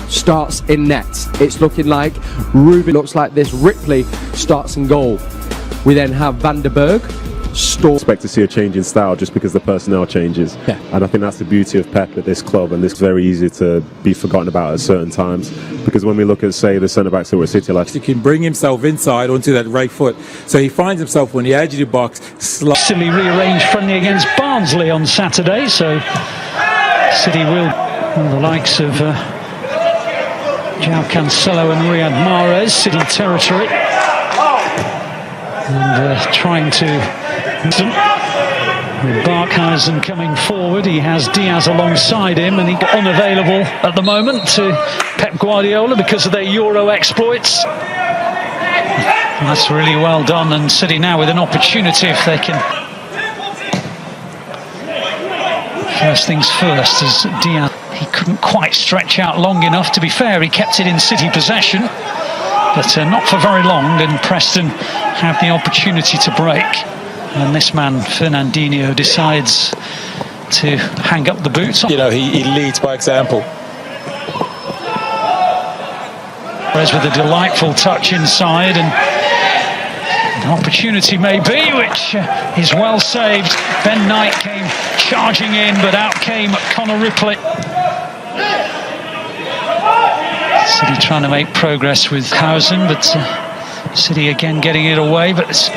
starts in net. It's looking like Ruben looks like this. Ripley starts in goal. We then have Van der Berg. Expect to see a change in style just because the personnel changes. Yeah. And I think that's the beauty of Pep at this club, and this is very easy to be forgotten about at certain times, because when we look at, say, the centre-backs who were at City, like he can bring himself inside onto that right foot, so he finds himself on the edge of the box. Silly rearranged friendly against Barnsley on Saturday, so City will, the likes of João Cancelo and Riyad Mahrez, City territory, and trying to. With Barkhausen coming forward, he has Diaz alongside him, and he unavailable at the moment to Pep Guardiola because of their Euro exploits. That's really well done, and City now with an opportunity if they can. First things first, as Diaz, he couldn't quite stretch out long enough. To be fair, he kept it in City possession, but not for very long, and Preston have the opportunity to break. And this man, Fernandinho, decides to hang up the boots. You know, he leads by example. Whereas with a delightful touch inside, and an opportunity may be, which is well saved. Ben Knight came charging in, but out came Connor Ripley. City trying to make progress with Hausen, but City again getting it away, but it's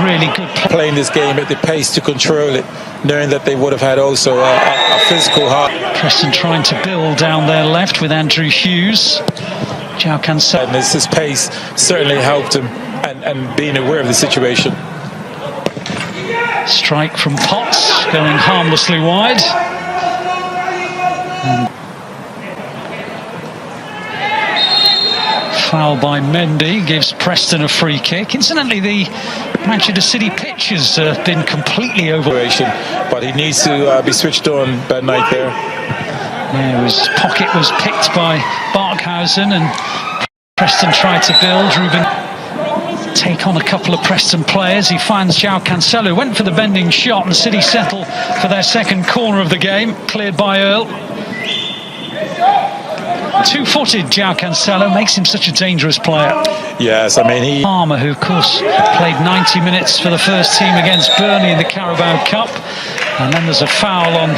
really good playing this game at the pace to control it, knowing that they would have had also a physical heart. Preston trying to build down their left with Andrew Hughes. João Cancelo. And his pace certainly helped him, and being aware of the situation. Strike from Potts, going harmlessly wide. And foul by Mendy gives Preston a free kick. Incidentally, the Manchester City pitch has been completely over. But he needs to be switched on, Ben Knight there. Yeah, his pocket was picked by Barkhausen, and Preston tried to build. Ruben take on a couple of Preston players. He finds João Cancelo, went for the bending shot, and City settle for their second corner of the game, cleared by Earl. Two-footed João Cancelo makes him such a dangerous player. Yes, I mean Palmer, who of course played 90 minutes for the first team against Burnley in the Carabao Cup, and then there's a foul on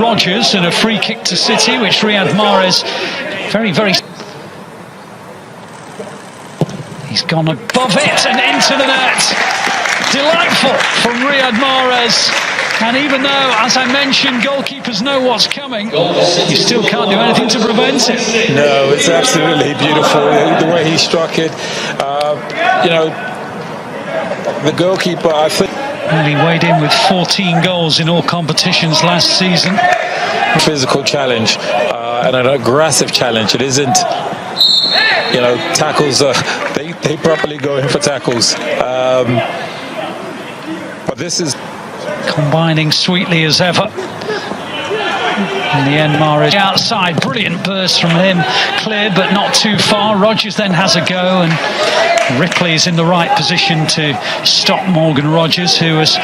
Rodgers and a free kick to City, which Riyad Mahrez very he's gone above it and into the net. Delightful from Riyad Mahrez. And even though, as I mentioned, goalkeepers know what's coming, you still can't do anything to prevent it. No, it's absolutely beautiful, the way he struck it. You know, the goalkeeper, I think... Well, he weighed in with 14 goals in all competitions last season. Physical challenge, and an aggressive challenge. It isn't, you know, tackles, they properly go in for tackles. But this is... combining sweetly as ever. In the end, Mahrez outside, brilliant burst from him, cleared but not too far. Rodgers then has a go, and Ripley is in the right position to stop Morgan Rodgers, who was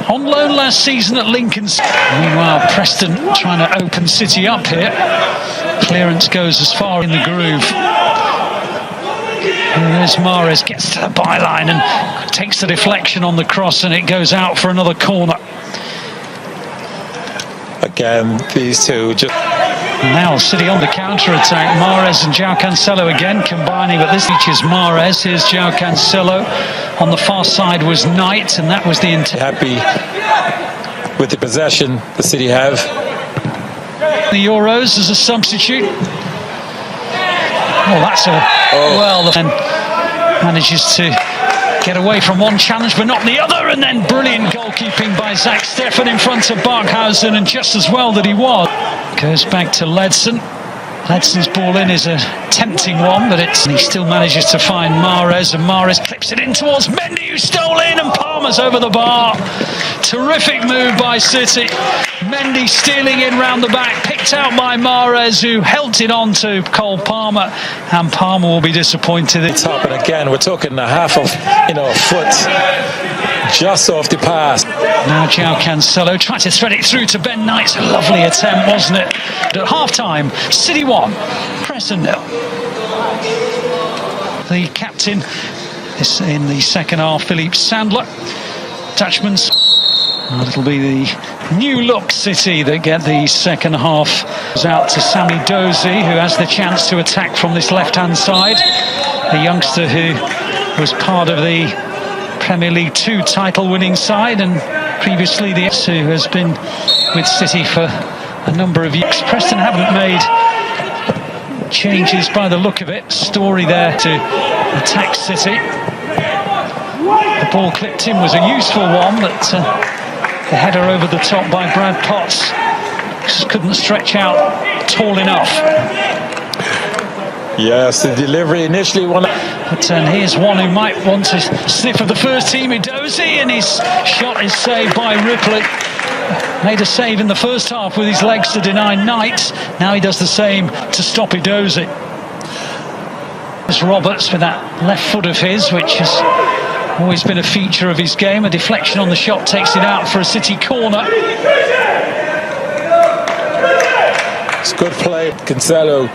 on loan last season at Lincoln's. Meanwhile, Preston trying to open City up here. Clearance goes as far in the groove. And there's Mahrez, gets to the byline and takes the deflection on the cross, and it goes out for another corner. Again, these two just... Now City on the counter-attack. Mahrez and João Cancelo again combining, but this reaches Mahrez. Here's João Cancelo. On the far side was Knight, and that was the... Happy with the possession the City have. The Euros as a substitute. Oh, that's a... Well, the man manages to get away from one challenge but not the other, and then brilliant goalkeeping by Zach Steffen in front of Barkhausen, and just as well that he was. Goes back to Ledson. Ledson's ball in is a tempting one, but he still manages to find Mahrez, and Mahrez clips it in towards Mendy, who stole in, and Palmer's over the bar. Terrific move by City. Mendy stealing in round the back, picked out by Mahrez, who held it on to Cole Palmer, and Palmer will be disappointed. Top, and again, we're talking a half of, you know, a foot just off the pass. Now João Cancelo tried to thread it through to Ben Knight's a lovely attempt, wasn't it? But at half-time, City 1, Preston 0. The captain is in the second half, Philippe Sandler. Dutchman's. And it'll be the new look City that get the second half. Goes out to Sami Dozy, who has the chance to attack from this left-hand side. A youngster who was part of the Premier League 2 title-winning side, and previously the who has been with City for a number of years. Preston haven't made changes by the look of it. Story there to attack City. The ball clipped in was a useful one, but the header over the top by Brad Potts just couldn't stretch out tall enough. Yes, the delivery initially one. But here's one who might want to sniff of the first team, Edozie, and his shot is saved by Ripley. Made a save in the first half with his legs to deny Knight. Now he does the same to stop Edozie. There's Roberts with that left foot of his, which has always been a feature of his game. A deflection on the shot takes it out for a City corner. It's good play, Cancelo,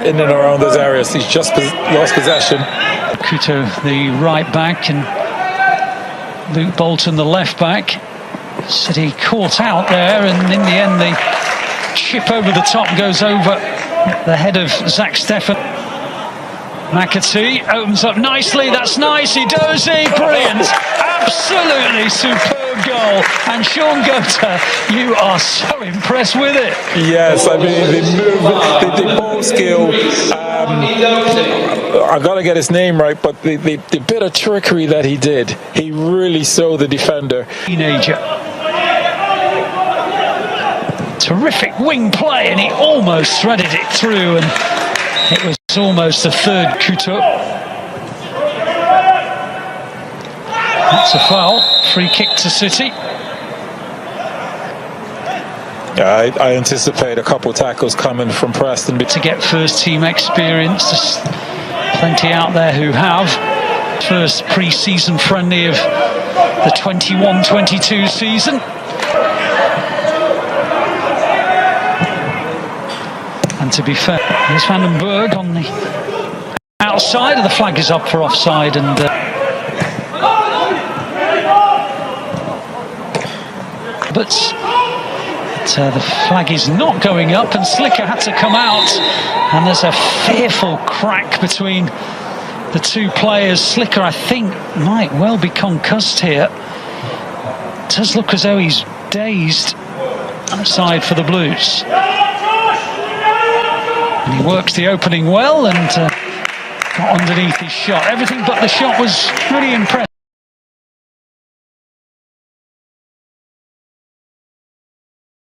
in and around those areas. He's just lost possession. Couto, the right back, and Luke Bolton, the left back. City caught out there, and in the end the chip over the top goes over the head of Zach Steffen. McAtee opens up nicely, that's nice, Edozie, brilliant, absolutely superb goal. And Sean Gota, you are so impressed with it. Yes, I mean, the movement, the ball skill, I gotta get his name right, but the bit of trickery that he did, he really saw the defender. Teenager. Terrific wing play, and he almost threaded it through, and it was almost a third Couto. That's a foul. Free kick to City. I anticipate a couple tackles coming from Preston. To get first team experience, there's plenty out there who have. First pre-season friendly of the 21-22 season. And to be fair, here's Van den Berg on the outside, and the flag is up for offside, and but the flag is not going up, and Slicker had to come out, and there's a fearful crack between the two players. Slicker, I think, might well be concussed here. It does look as though he's dazed. Outside for the Blues. And he works the opening well, and got underneath his shot. Everything but the shot was really impressive.